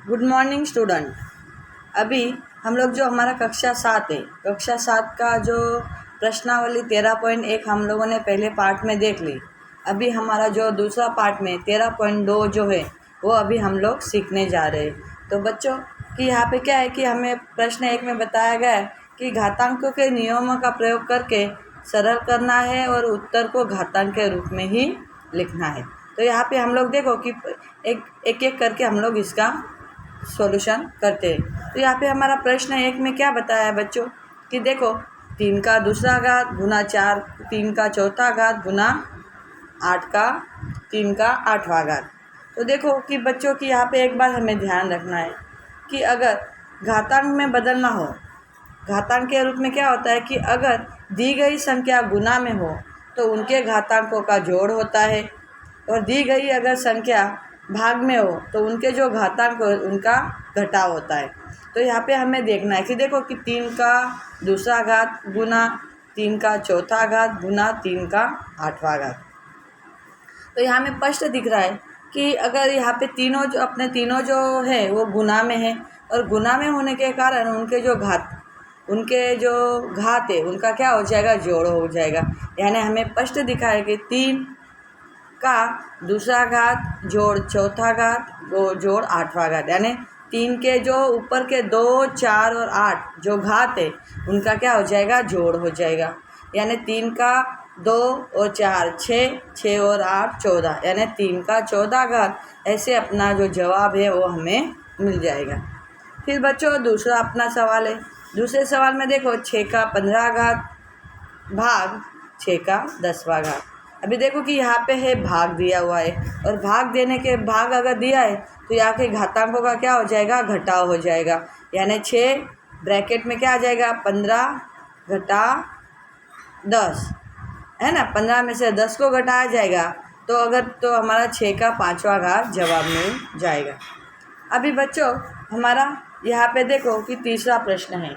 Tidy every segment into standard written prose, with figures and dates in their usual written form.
Good morning student. अभी हम लोग जो हमारा कक्षा 7 है, कक्षा 7 का जो प्रश्नावली 13.1 हम लोगों ने पहले पार्ट में देख ली। अभी हमारा जो दूसरा पार्ट में 13.2 जो है वो अभी हम लोग सीखने जा रहे हैं। तो बच्चों कि यहाँ पे क्या है कि हमें प्रश्न 1 में बताया गया है कि घातांकों के नियमों का प्रयोग करके सरल करना है और उत्तर को घातांक के रूप में ही लिखना है। तो यहाँ पे हम लोग देखो कि एक एक करके हम लोग इसका सॉल्यूशन करते हैं। तो यहाँ पे हमारा प्रश्न 1 में क्या बताया है बच्चों कि देखो 3 का दूसरा घात गुना 4, 3 का चौथा घात गुना 8 का 3 का 8वां घात। तो देखो कि बच्चों की यहाँ पे एक बात हमें ध्यान रखना है कि अगर घातांक में बदलना हो, घातांक के रूप में क्या होता है कि अगर दी गई संख्या गुना में हो तो उनके घातांकों का जोड़ होता है, और दी गई अगर संख्या भाग में हो तो उनके जो घातांक हो उनका घटाव होता है। तो यहाँ पे हमें देखना है कि देखो कि 3 का दूसरा घात गुना 3 का चौथा घात गुना 3 का 8वां घात। तो यहाँ में स्पष्ट दिख रहा है कि अगर यहाँ पे तीनों जो है वो गुना में है, और गुना में होने के कारण उनके जो घात है उनका क्या हो जाएगा, जोड़ हो जाएगा। यानी हमें स्पष्ट दिखा है कि 3 का दूसरा घात जोड़ चौथा घात जोड़ 8वां घात, यानी 3 के जो ऊपर के 2, 4 और 8 जो घात है उनका क्या हो जाएगा, जोड़ हो जाएगा। यानी 3 का 2 और 4 6, 6 और 8 14, यानी 3 का 14 घात। ऐसे अपना जो जवाब है वो हमें मिल जाएगा। फिर बच्चों दूसरा अपना सवाल है। दूसरे सवाल में देखो 6 का 15 घात भाग 6 का 10वां घात। अभी देखो कि यहाँ पे है भाग दिया हुआ है, और भाग अगर दिया है तो यहाँ के घातांकों का क्या हो जाएगा, घटाव हो जाएगा। यानी 6 ब्रैकेट में क्या आ जाएगा, 15 घटा 10 है ना, 15 में से 10 को घटाया जाएगा तो हमारा 6 का 5वां घात जवाब मिल जाएगा। अभी बच्चों हमारा यहाँ पे देखो कि तीसरा प्रश्न है।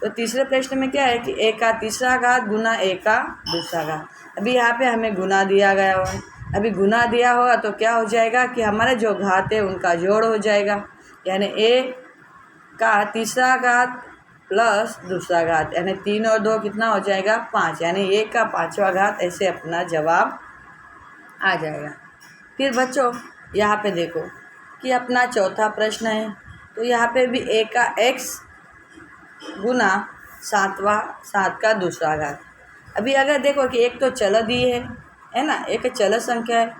तो तीसरे प्रश्न में क्या है कि 1 का तीसरा घात गुना 1 का दूसरा घात। अभी यहाँ पे हमें गुना दिया गया हुआ है। अभी गुना दिया होगा तो क्या हो जाएगा कि हमारे जो घात है उनका जोड़ हो जाएगा। यानी 1 का तीसरा घात प्लस दूसरा घात, यानी 3 और 2 कितना हो जाएगा, 5, यानी 1 का 5वां घात। ऐसे अपना जवाब आ जाएगा। फिर बच्चों यहाँ पे देखो कि अपना चौथा प्रश्न है। तो यहाँ पे भी 1 का x गुना 7 का दूसरा घात। अभी अगर देखो कि एक तो चल दी है ना, एक चल संख्या है,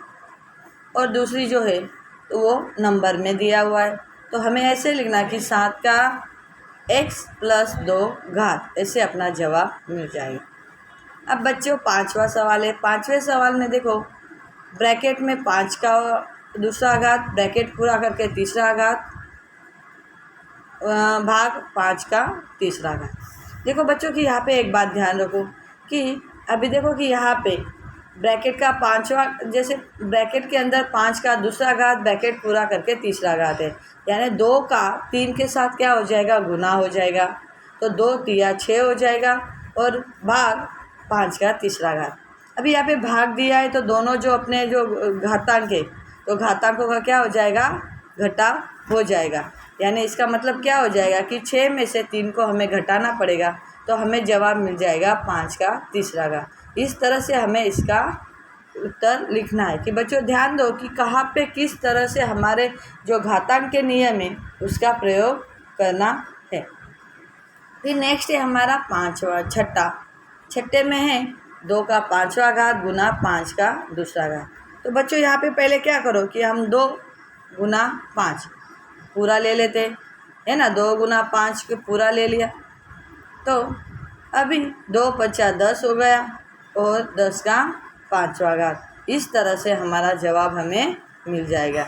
और दूसरी जो है तो वो नंबर में दिया हुआ है। तो हमें ऐसे लिखना कि 7 का x प्लस 2 घात। ऐसे अपना जवाब मिल जाएगा। अब बच्चों 5वां सवाल है। 5वें सवाल में देखो ब्रैकेट में 5 का दूसरा घात ब्रैकेट पूरा करके तीसरा घात भाग 5 का तीसरा घात। देखो बच्चों कि यहाँ पे एक बात ध्यान रखो कि अभी देखो कि यहाँ पे ब्रैकेट का 5वां, जैसे ब्रैकेट के अंदर 5 का दूसरा घात ब्रैकेट पूरा करके तीसरा घात है, यानी 2 का 3 के साथ क्या हो जाएगा, गुना हो जाएगा। तो 2 तिया 6 हो जाएगा, और भाग 5 का तीसरा घात। अभी यहाँ पे भाग दिया है तो दोनों जो अपने जो घातांक है तो घातांकों का क्या हो जाएगा, घटा हो जाएगा। यानी इसका मतलब क्या हो जाएगा कि 6 में से 3 को हमें घटाना पड़ेगा, तो हमें जवाब मिल जाएगा 5 का तीसरा घात। इस तरह से हमें इसका उत्तर लिखना है। कि बच्चों ध्यान दो कि कहाँ पे किस तरह से हमारे जो घातांक के नियम है उसका प्रयोग करना है। फिर नेक्स्ट है हमारा छठे में है 2 का 5वां घात गुना 5 का दूसरा घात। तो बच्चों यहाँ पे पहले क्या करो कि हम 2 गुना 5 पूरा ले लेते है ना, 2 गुना 5 के पूरा ले लिया। तो अभी 2 पचा 10 हो गया, और 10 का 5वां घात। इस तरह से हमारा जवाब हमें मिल जाएगा।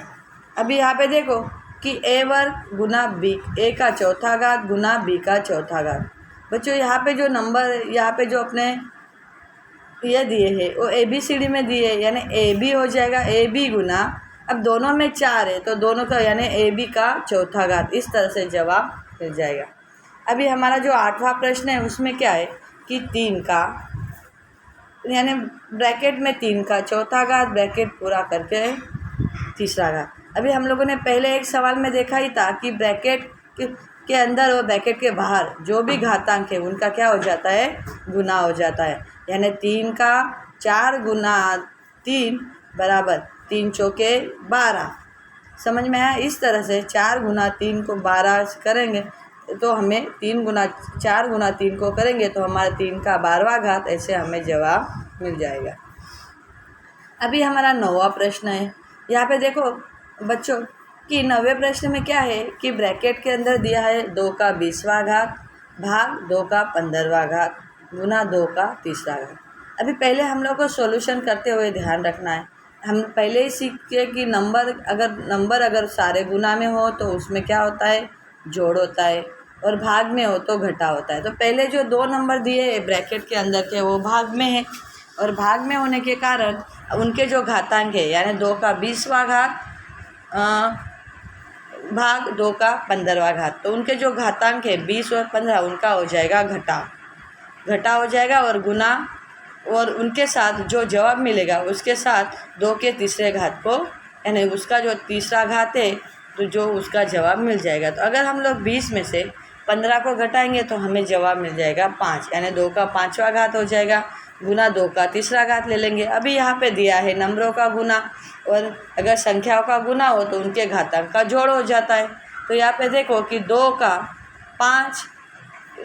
अभी यहाँ पे देखो कि a वर्ग गुना b, a का चौथा घात गुना b का चौथा घात। बच्चों यहाँ पे जो नंबर यहाँ पे जो अपने ये दिए है वो ABCD में दिए, यानी AB हो जाएगा AB गुना, अब दोनों में 4 है तो दोनों का यानी AB का चौथा घात। इस तरह से जवाब मिल जाएगा। अभी हमारा जो 8वां प्रश्न है उसमें क्या है कि 3 का यानी ब्रैकेट में 3 का चौथा घात ब्रैकेट पूरा करके तीसरा घात। अभी हम लोगों ने पहले एक सवाल में देखा ही था कि ब्रैकेट के अंदर और ब्रैकेट के बाहर जो भी घातांक है उनका क्या हो जाता है, गुना हो जाता है। यानी 3 का 4 गुना 3 बराबर 3 चौके 12। समझ में आया? इस तरह से 4 गुना 3 को 12 करेंगे तो हमें 3 गुना 4 गुना 3 को करेंगे तो हमारा 3 का 12वां घात, ऐसे हमें जवाब मिल जाएगा। अभी हमारा 9वां प्रश्न है। यहाँ पे देखो बच्चों कि 9वें प्रश्न में क्या है कि ब्रैकेट के अंदर दिया है 2 का 20वां घात भाग 2 का 15वां घात गुना 2 का 3रा घात। अभी पहले हम लोग को सॉल्यूशन करते हुए ध्यान रखना है, हम पहले ही सीख के कि नंबर अगर सारे गुना में हो तो उसमें क्या होता है, जोड़ होता है, और भाग में हो तो घटा होता है। तो पहले जो 2 नंबर दिए ब्रैकेट के अंदर के वो भाग में है, और भाग में होने के कारण उनके जो घातांक है यानी 2 का 20वां घात भाग 2 का 15वां घात, तो उनके जो घातांक है 20 और 15 उनका हो जाएगा घटा हो जाएगा, और गुना, और उनके साथ जो जवाब मिलेगा उसके साथ 2 के 3रे घात को यानी उसका जो 3रा घात है तो जो उसका जवाब मिल जाएगा। तो अगर हम लोग 20 में से 15 को घटाएंगे तो हमें जवाब मिल जाएगा 5, यानी 2 का 5वां घात हो जाएगा गुना 2 का 3रा घात ले लेंगे। अभी यहाँ पे दिया है नंबरों का गुना, और अगर संख्याओं का गुना हो तो उनके घातांक का जोड़ हो जाता है। तो यहाँ पे देखो कि 2 का 5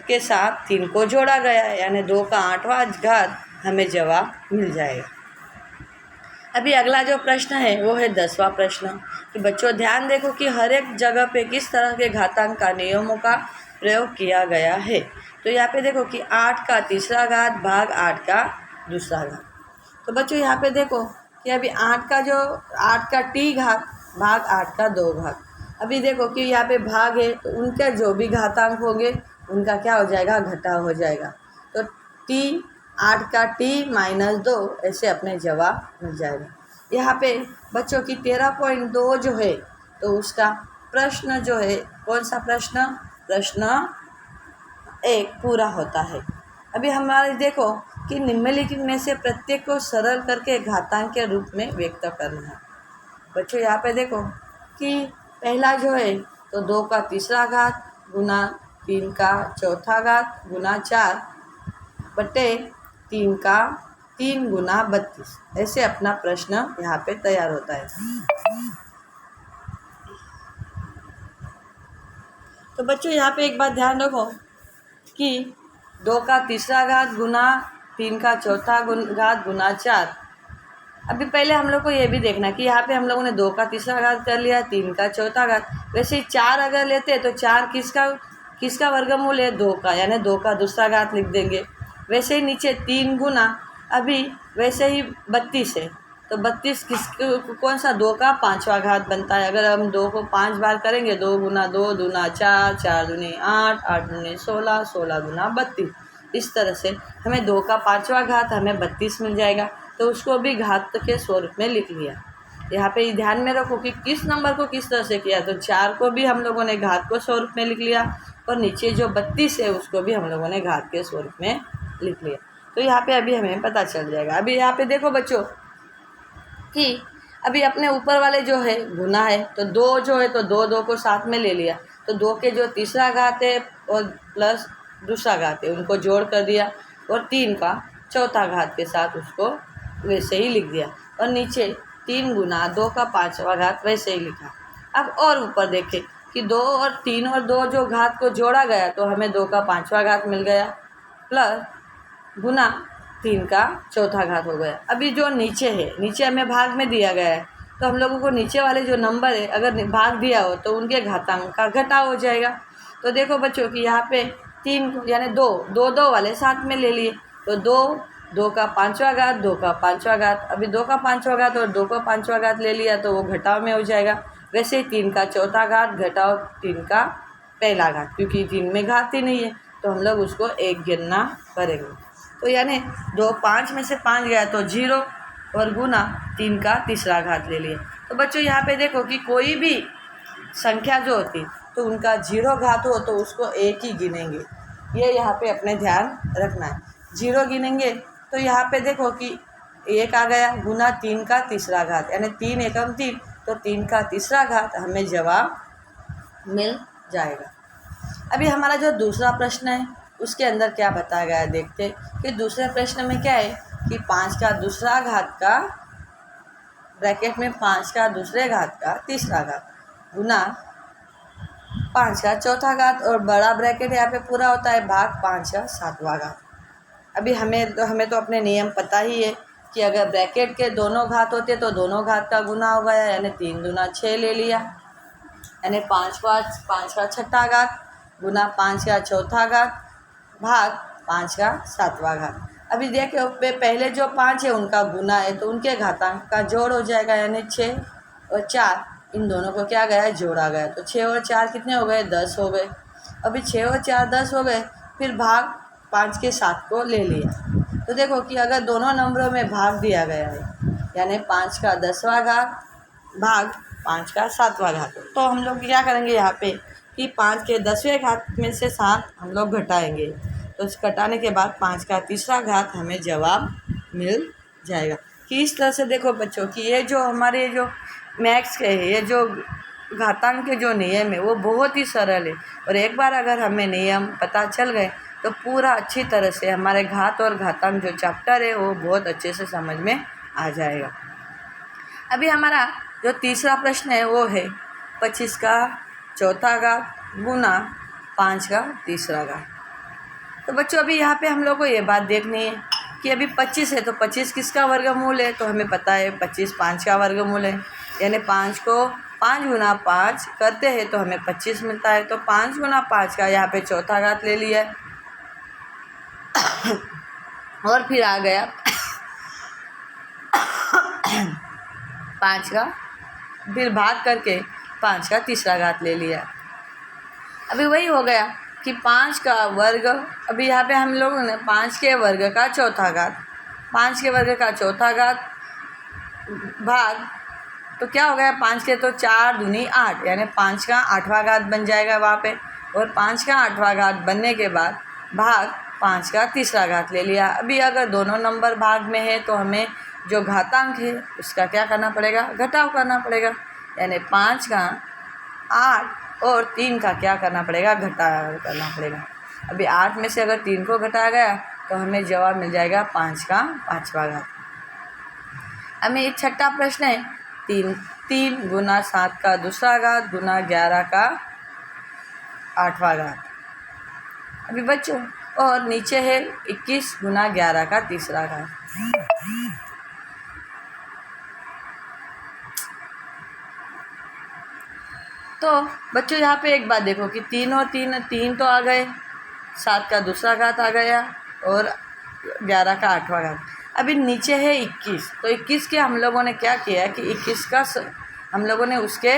के साथ 3 को जोड़ा गया है यानी 2 का 8वां घात हमें जवाब मिल जाएगा। अभी अगला जो प्रश्न है वो है 10वां प्रश्न कि बच्चों ध्यान देखो कि हर एक जगह पे किस तरह के घातांक का नियमों का प्रयोग किया गया है। तो यहाँ पे देखो कि 8 का 3रा घात भाग 8 का 2रा घात। तो बच्चों यहाँ पे देखो कि अभी 8 का t घात भाग 8 का 2 घात। अभी देखो कि यहाँ पे भाग है तो उनके जो भी घातांक होंगे उनका क्या हो जाएगा, घटा हो जाएगा। तो t 8 का t - 2 ऐसे अपने जवाब मिल जाएगा। यहाँ पे बच्चों की 13.2 जो है तो उसका प्रश्न जो है कौन सा प्रश्न 1 पूरा होता है। अभी हमारे देखो कि निम्नलिखित में से प्रत्येक को सरल करके घातांक के रूप में व्यक्त करना है। बच्चों यहाँ पे देखो कि पहला जो है तो 2 का 3रा घात गुना 3 का 4था घात गुना 4 बटे 3 का 3 गुना 32, ऐसे अपना प्रश्न यहाँ पे तैयार होता है। तो बच्चों यहाँ पे एक बात ध्यान रखो कि 2 का 3रा घात गुना 3 का 4था घात गुना 4। अभी पहले हम लोग को ये भी देखना कि यहाँ पे हम लोगों ने 2 का 3रा घात कर लिया, 3 का 4था घात। वैसे ही 4 अगर लेते तो 4 किसका वर्गमूल है, 2 का, यानी 2 का 2रा घात लिख देंगे। वैसे ही नीचे 3 गुना अभी वैसे ही 32 है तो 32 कौन सा, 2 का 5वां घात बनता है। अगर हम 2 को 5 बार करेंगे 2 गुना 2 दूना 4, 4 दूनी 8, 8 दूनी 16, 16 गुना 32, इस तरह से हमें 2 का 5वां घात हमें 32 मिल जाएगा। तो उसको भी घात के स्वरूप में लिख लिया। यहाँ पे ध्यान में रखो कि किस नंबर को किस तरह से किया। तो 4 को भी हम लोगों ने घात के स्वरूप में लिख लिया, और नीचे जो 32 है उसको भी हम लोगों ने घात के स्वरूप में लिख लिया। तो यहाँ पे अभी हमें पता चल जाएगा। अभी यहाँ पे देखो बच्चों कि अभी अपने ऊपर वाले जो है गुना है तो 2 जो है तो 2 को साथ में ले लिया, तो 2 के जो 3रा घात है और प्लस 2रा घात है उनको जोड़ कर दिया, और 3 का 4था घात के साथ उसको वैसे ही लिख दिया, और नीचे 3 गुना 2 का 5वां घात वैसे ही लिखा। अब और ऊपर देखें कि 2 और 3 और 2 जो घात को जोड़ा गया तो हमें 2 का 5वां घात मिल गया, प्लस गुना 3 का 4था घात हो गया। अभी जो नीचे है, नीचे हमें भाग में दिया गया है तो हम लोगों को नीचे वाले जो नंबर है अगर भाग दिया हो तो उनके घातांक का घटाव हो जाएगा। तो देखो बच्चों कि यहाँ पे 3 यानी 2 वाले साथ में ले लिए, तो 2 का 5वां घात 2 का 5वां घात। अभी 2 का 5वां घात और 2 का 5वां घात ले लिया तो वो घटाव में हो जाएगा। वैसे ही 3 का 4था घात घटाव 3 का पहला घात, क्योंकि 3 में घात ही नहीं है तो हम लोग उसको 1 गिनना करेंगे। तो यानी 5 में से 5 गया तो 0, और गुना 3 का 3रा घात ले लिए। तो बच्चों यहाँ पे देखो कि कोई भी संख्या जो होती तो उनका 0 घात हो तो उसको 1 ही गिनेंगे, ये यहाँ पे अपने ध्यान रखना है। 0 गिनेंगे तो यहाँ पे देखो कि 1 आ गया गुना 3 का 3रा घात, यानी 3 एकम 3, तो 3 का तीसरा घात हमें जवाब मिल जाएगा। अभी हमारा जो दूसरा प्रश्न है उसके अंदर क्या बताया गया है, देखते कि दूसरे प्रश्न में क्या है कि 5 का दूसरा घात का ब्रैकेट में 5 का दूसरे घात का तीसरा घात गुना 5 का चौथा घात और बड़ा ब्रैकेट यहाँ पे पूरा होता है भाग 5 का सातवां घात। अभी हमें तो अपने नियम पता ही है कि अगर ब्रैकेट के दोनों घात होते तो दोनों घात का गुना हो गया, यानी 3 दूना 6 ले लिया, यानी 5 का छठा घात गुना 5 का चौथा घात भाग 5 का सातवां घात। अभी देखो पहले जो 5 है उनका गुना है तो उनके घातांक का जोड़ हो जाएगा, यानी 6 और 4 इन दोनों को क्या गया है, जोड़ा गया। तो 6 और 4 कितने हो गए, 10 हो गए। अभी 6 और 4 10 हो गए, फिर भाग 5 के 7 को ले लिया। तो देखो कि अगर दोनों नंबरों में भाग दिया गया है, यानी 5 का 10वां घात भाग 5 का 7वां घात, तो हम लोग क्या करेंगे यहाँ पे कि 5 के 10वें घात में से 7 हम लोग घटाएंगे, तो इस घटाने के बाद 5 का तीसरा घात हमें जवाब मिल जाएगा। कि इस तरह से देखो बच्चों कि ये जो हमारे जो मैथ्स के है, ये जो घातांक के जो नियम है वो बहुत ही सरल है, और एक बार अगर हमें नियम पता चल गए तो पूरा अच्छी तरह से हमारे घात और घातांक जो चैप्टर है वो बहुत अच्छे से समझ में आ जाएगा। अभी हमारा जो तीसरा प्रश्न है वो है 25 का चौथा घात गुना 5 का तीसरा घात। तो बच्चों अभी यहाँ पे हम लोग को ये बात देखनी है कि अभी 25 है तो 25 किसका वर्गमूल है, तो हमें पता है 25 5 का वर्गमूल है, यानी 5 को 5 गुना 5 करते हैं तो हमें 25 मिलता है। तो 5 गुना 5 का यहाँ पे चौथा घात ले लिया है और फिर आ गया 5 का, फिर भाग करके 5 का तीसरा घात ले लिया। अभी वही हो गया कि 5 का वर्ग, अभी यहाँ पे हम लोगों ने 5 के वर्ग का चौथा घात, 5 के वर्ग का चौथा घात भाग, तो क्या हो गया 5 के तो 4 दूनी 8, यानी 5 का 8वां घात बन जाएगा वहाँ पे, और 5 का 8वां घात बनने के बाद भाग 5 का तीसरा घात ले लिया। अभी अगर दोनों नंबर भाग में है तो हमें जो घातांक है उसका क्या करना पड़ेगा, घटाव करना पड़ेगा, यानी 5 का 8 और 3 का क्या करना पड़ेगा, घटाव करना पड़ेगा। अभी 8 में से अगर 3 को घटाया गया तो हमें जवाब मिल जाएगा 5 का 5वां घात। हमें एक छठा प्रश्न है 3 गुना 7 का दूसरा घात गुना 11 का 8वां घात। अभी बच्चों और नीचे है 21 गुना 11 का तीसरा घात। तो बच्चों यहाँ पे एक बात देखो कि 3 और 3 तो आ गए, 7 का दूसरा घात आ गया और 11 का 8वां घात। अभी नीचे है 21, तो 21 के हम लोगों ने क्या किया कि 21 का हम लोगों ने उसके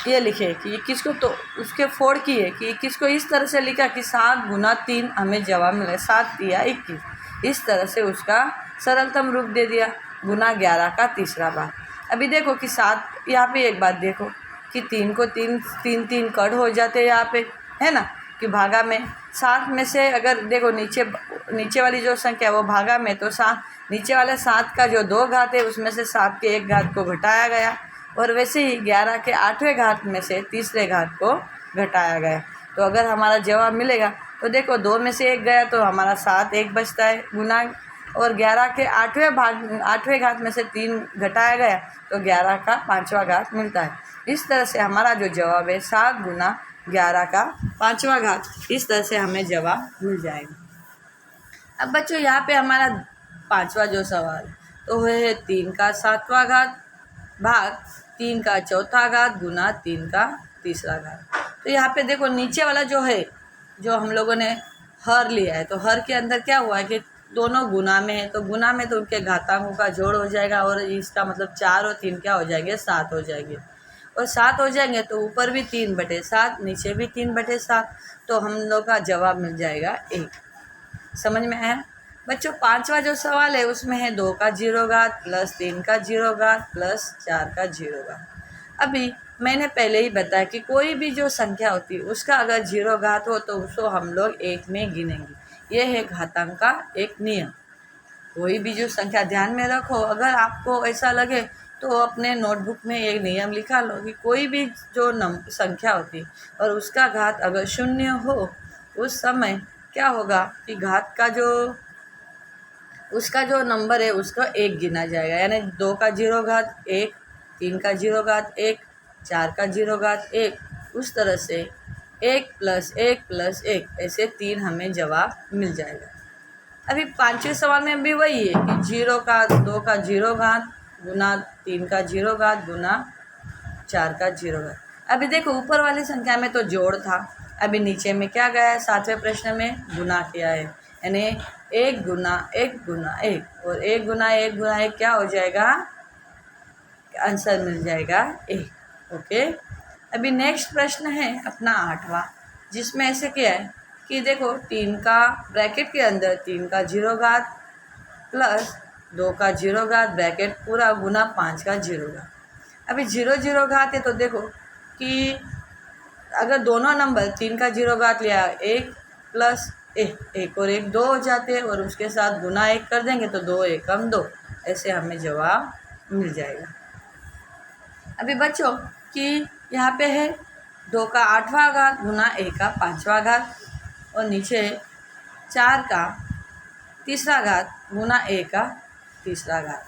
ये लिखे कि 21 को तो उसके फोड़ किए कि 21 को इस तरह से लिखा कि 7 गुना 3 हमें जवाब मिला, 7 दिया 21, इस तरह से उसका सरलतम रूप दे दिया गुना 11 का तीसरा भाग। अभी देखो कि 7, यहाँ पे एक बात देखो कि 3 को 3 कट हो जाते हैं यहाँ पे, है ना, कि भागा में 7 में से अगर देखो नीचे वाली जो संख्या है वो भागा में, तो 7 नीचे वाले 7 का जो 2 घात है उसमें से 7 के 1 घात को घटाया गया, और वैसे ही 11 के 8वें घात में से तीसरे घात को घटाया गया। तो अगर हमारा जवाब मिलेगा तो देखो 2 में से 1 गया तो हमारा 7 1 बचता है गुना, और 11 के 8वें घात में से 3 घटाया गया तो 11 का 5वां घात मिलता है। इस तरह से हमारा जो जवाब है 7 गुना 11 का 5वां घात, इस तरह से हमें जवाब मिल जाएगा। अब बच्चों यहाँ पे हमारा 5वां जो सवाल तो है 3 का 7वां घात भाग 3 का चौथा घात गुना 3 का तीसरा घात। तो यहाँ पे देखो नीचे वाला जो है, जो हम लोगों ने हर लिया है, तो हर के अंदर क्या हुआ है कि दोनों गुना में है, तो गुना में तो उनके घातांकों का जोड़ हो जाएगा, और इसका मतलब 4 और 3 क्या हो जाएंगे, 7 हो जाएंगे, और 7 हो जाएंगे तो ऊपर भी 3/7 नीचे भी 3/7, तो हम लोग का जवाब मिल जाएगा 1। समझ में आया बच्चों? 5वां जो सवाल है उसमें है 2 का 0 घात प्लस 3 का 0 घात प्लस 4 का 0 घात। अभी मैंने पहले ही बताया कि कोई भी जो संख्या होती है उसका अगर 0 घात हो तो उसको हम लोग 1 में गिनेंगे। यह है घातांक का एक नियम। कोई भी जो संख्या ध्यान में रखो, अगर आपको ऐसा लगे तो अपने नोटबुक में एक नियम लिखा लो कि कोई भी जो संख्या होती और उसका घात अगर 0 हो उस समय क्या होगा कि घात का जो उसका जो नंबर है उसका 1 गिना जाएगा, यानी 2 का 0 घात 1, 3 का 0 घात 1, 4 का 0 घात 1, उस तरह से 1 + 1 + 1 ऐसे 3 हमें जवाब मिल जाएगा। अभी 5वें सवाल में भी वही है कि 0 का 2 का 0 घात गुना 3 का 0 घात गुना 4 का 0 घात। अभी देखो ऊपर वाली संख्या में तो जोड़ था, अभी नीचे में क्या गया है, 7वें प्रश्न में गुना किया है, यानी 1 गुना 1 गुना 1 और 1 गुना 1 गुना 1 क्या हो जाएगा, आंसर मिल जाएगा 1। ओके, अभी नेक्स्ट प्रश्न है अपना 8वां, जिसमें ऐसे क्या है कि देखो 3 का ब्रैकेट के अंदर 3 का 0 घात प्लस 2 का 0 घात ब्रैकेट पूरा गुना 5 का 0 घात। अभी 0 0 घात है तो देखो कि अगर दोनों नंबर 3 का 0 घात लिया 1 + 1 और 1 2 हो जाते हैं और उसके साथ गुना 1 कर देंगे तो 2 1 2, ऐसे हमें जवाब मिल जाएगा। अभी बच्चों कि यहाँ पे है 2 का 8वां घात गुना 1 का 5वां घात और नीचे 4 का 3रा घात गुना 1 का 3रा घात,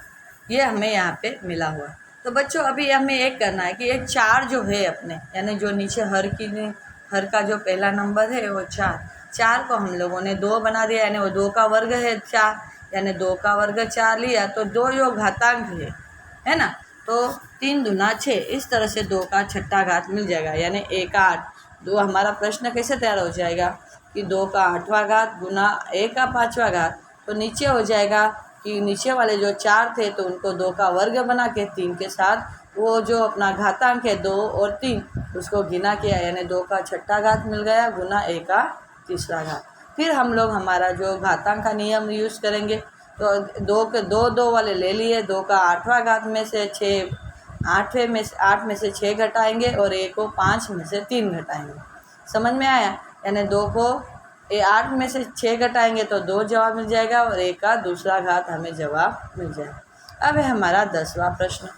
ये हमें यहाँ पे मिला हुआ। तो बच्चों अभी हमें एक करना है कि ये 4 जो है अपने, यानी जो नीचे हर का जो पहला नंबर है वो 4 को हम लोगों ने 2 बना दिया, यानी वो 2 का वर्ग है 4, यानी 2 का वर्ग 4 लिया तो 2 जो घातांक है ना, तो 3 दूना 6, इस तरह से 2 का 6ठा घात मिल जाएगा, यानी 1 का 8। 2 हमारा प्रश्न कैसे तैयार हो जाएगा कि 2 का 8वां घात गुना 1 का 5वां घात, तो नीचे हो जाएगा कि नीचे वाले जो 4 थे तो उनको 2 का वर्ग बना के 3 के साथ वो जो अपना घातांक है 2 और 3 उसको गिना किया, यानी 2 का 6ठा घात मिल गया गुना 1 का 3रा घात। फिर हम लोग हमारा जो घातांक का नियम यूज़ करेंगे, तो 2 के 2 2 वाले ले लिए, 2 का 8वां घात में से 8 में से 6 घटाएंगे और 1 को 5 में से 3 घटाएंगे। समझ में आया, यानी 2 को 8 में से 6 घटाएंगे तो 2 जवाब मिल जाएगा और 1 का 2रा घात हमें जवाब मिल जाएगा। अब है हमारा 10वां प्रश्न।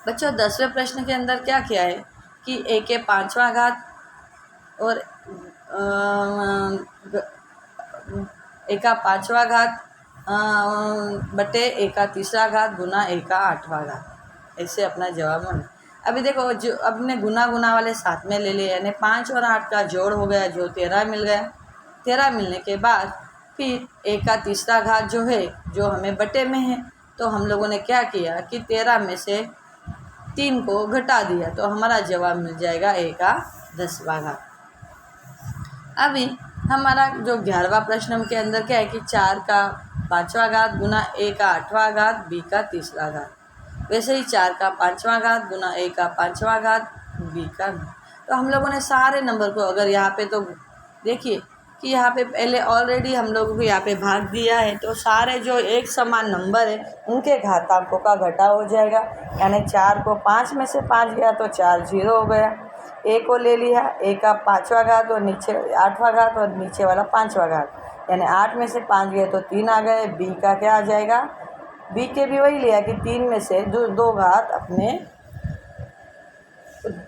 बच्चों 10वें प्रश्न के अंदर क्या किया है कि 1 के 5वां घात और 1 का 5वां घात बटे 1 का 3रा घात गुना 1 का 8वां घात, ऐसे अपना जवाब होना। अभी देखो जो अपने गुना वाले साथ में ले लिए, यानी 5 और 8 का जोड़ हो गया जो 13 मिल गया। 13 मिलने के बाद फिर 1 का 3रा घात जो है जो हमें बटे में है, तो हम लोगों ने क्या किया कि 13 में से 3 को घटा दिया, तो हमारा जवाब मिल जाएगा 1 का 10वां घात। अभी हमारा जो 11वां प्रश्न के अंदर क्या है कि 4 का 5वां घात गुना 1 का 8वां घात b का 3रा घात, वैसे ही 4 का 5वां घात गुना 1 का 5वां घात b का। तो हम लोगों ने सारे नंबर को अगर यहाँ पे तो देखिए कि यहाँ पे पहले ऑलरेडी हम लोगों को यहाँ पे भाग दिया है, तो सारे जो एक समान नंबर है उनके घातांकों का घटाव हो जाएगा, यानी 4 को 5 में से 5 गया तो 4 0 हो गया। 1 को ले लिया 1 का 5वां घात और नीचे 8वां घात और नीचे वाला 5वां घात, यानी 8 में से 5 गए तो 3 आ गए। b का क्या आ जाएगा, b के भी वही लिया कि 3 में से 2 घात अपने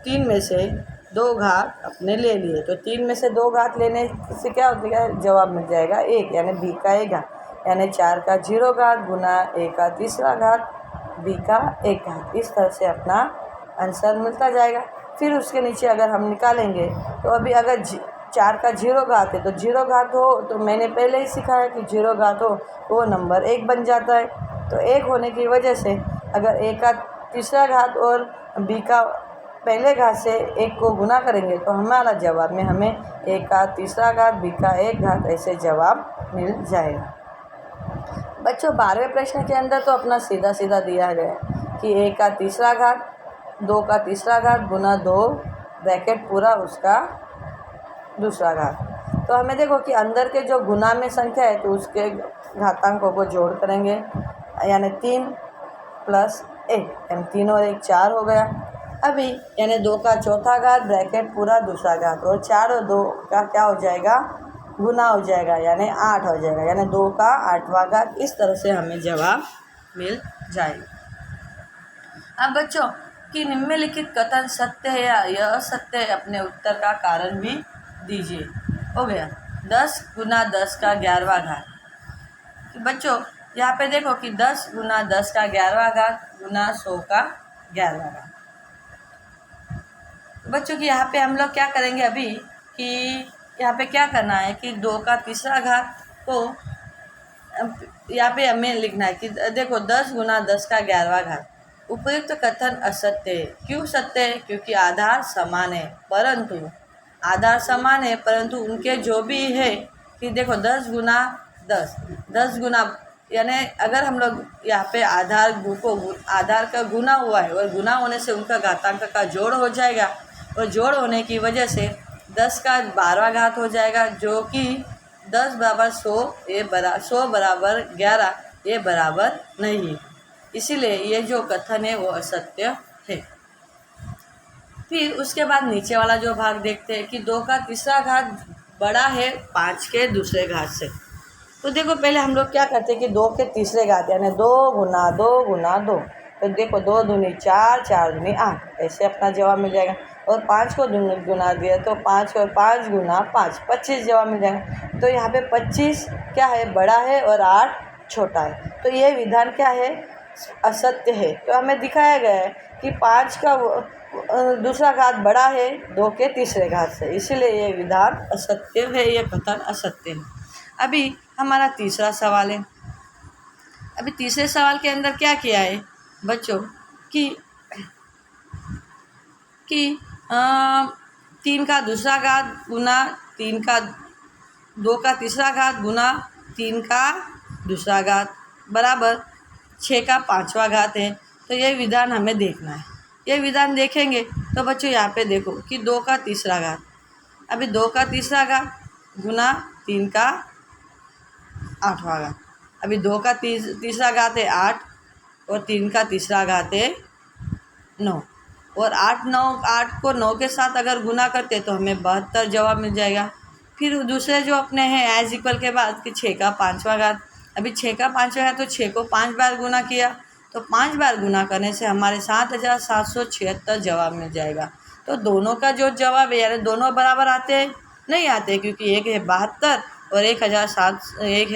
3 में से 2 घात अपने ले लिए, तो 3 में से 2 घात लेने से क्या हो जाएगा, जवाब मिल जाएगा 1, यानी b का 1 घात, यानी 4 का 0 घात गुना 1 का 3रा घात b का 1 घात। इस तरह से अपना आंसर मिलता जाएगा। फिर उसके नीचे अगर हम निकालेंगे तो अभी अगर 4 का 0 घात है तो 0 घात हो, तो मैंने पहले ही सीखा है कि 0 घात हो वो नंबर 1 बन जाता है, तो 1 होने की वजह से अगर 1 का 3रा घात और b का पहले घात से 1 को गुना करेंगे तो हमारा जवाब में हमें 1 का 3रा घात b का 1 घात ऐसे जवाब मिल जाएगा। बच्चों 12वें प्रश्न के अंदर तो अपना सीधा सीधा दिया गया कि 1 का 3रा घात 2 का 3रा घात गुना 2 ब्रैकेट पूरा उसका 2रा घात। तो हमें देखो कि अंदर के जो गुना में संख्या है तो उसके घातांकों को जोड़ करेंगे, यानी 3 + 1, यानी 3 और 1 4 हो गया। अभी यानी 2 का 4था घात ब्रैकेट पूरा 2रा घात और 4 और 2 का क्या हो जाएगा, गुना हो जाएगा, यानी 8 हो जाएगा, यानी 2 का 8वां घात। इस तरह से हमें जवाब मिल जाएगा। अब बच्चों कि निम्नलिखित कथन सत्य है या यह असत्य है, अपने उत्तर का कारण भी दीजिए। हो गया 10 गुना 10 का 11वां घात। तो बच्चों यहाँ पे देखो कि 10 गुना 10 का 11वां घात गुना 100 का 11वां घात। बच्चों कि यहाँ पे हम लोग क्या करेंगे अभी कि यहाँ पे क्या करना है कि 2 का तीसरा घात को यहाँ पे हमें लिखना है कि देखो 10 गुना 10 का 11वां घात। उपयुक्त कथन असत्य है। क्यों सत्य है? क्योंकि आधार समान है, परंतु उनके जो भी है कि देखो 10 गुना 10 गुना यानी अगर हम लोग यहाँ पे आधार का गुना हुआ है और गुना होने से उनका घातांक का जोड़ हो जाएगा और जोड़ होने की वजह से 10 का 12वां घात हो जाएगा, जो कि 10 बराबर 100 100 बराबर 11 ये बराबर नहीं है। इसीलिए ये जो कथन है वो असत्य है। फिर उसके बाद नीचे वाला जो भाग देखते हैं कि 2 का तीसरा घात बड़ा है 5 के दूसरे घात से। तो देखो पहले हम लोग क्या करते हैं कि 2 के तीसरे घात यानी 2 गुना 2 गुना 2। तो देखो 2 दूनी 4 4 दूनी 8, ऐसे अपना जवाब मिल जाएगा। और 5 को गुना दिया तो 5 और 5 गुना 5 25 जवाब मिल जाएगा। तो यहाँ पे 25 क्या है? बड़ा है और 8 छोटा है। तो ये विधान क्या है? असत्य है। तो हमें दिखाया गया है कि 5 का दूसरा घात बड़ा है 2 के तीसरे घात से, इसीलिए ये विधान असत्य है, ये कथन असत्य है। अभी हमारा तीसरा सवाल है। अभी तीसरे सवाल के अंदर क्या किया है बच्चों कि 3 का दूसरा घात गुना 2 का तीसरा घात गुना 3 का दूसरा घात बराबर 6 का 5वां घात है। तो ये विधान हमें देखना है। ये विधान देखेंगे तो बच्चों यहाँ पे देखो कि 2 का तीसरा घात, अभी 2 का तीसरा घात गुना 3 का 8वां घात। अभी 2 का तीसरा घात है 8 और 3 का तीसरा घात है 9 और 8 को 9 के साथ अगर गुना करते तो हमें 72 जवाब मिल जाएगा। फिर दूसरे जो अपने हैं एज इक्वल के बाद कि 6 का 5वां घात। अभी 6 का 5वां घात तो 6 को 5 बार गुना किया, तो 5 बार गुना करने से हमारे 7776 जवाब मिल जाएगा। तो दोनों का जो जवाब है यानी दोनों बराबर आते हैं? नहीं आते, क्योंकि एक है 72 और एक है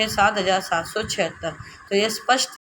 7776। तो ये स्पष्ट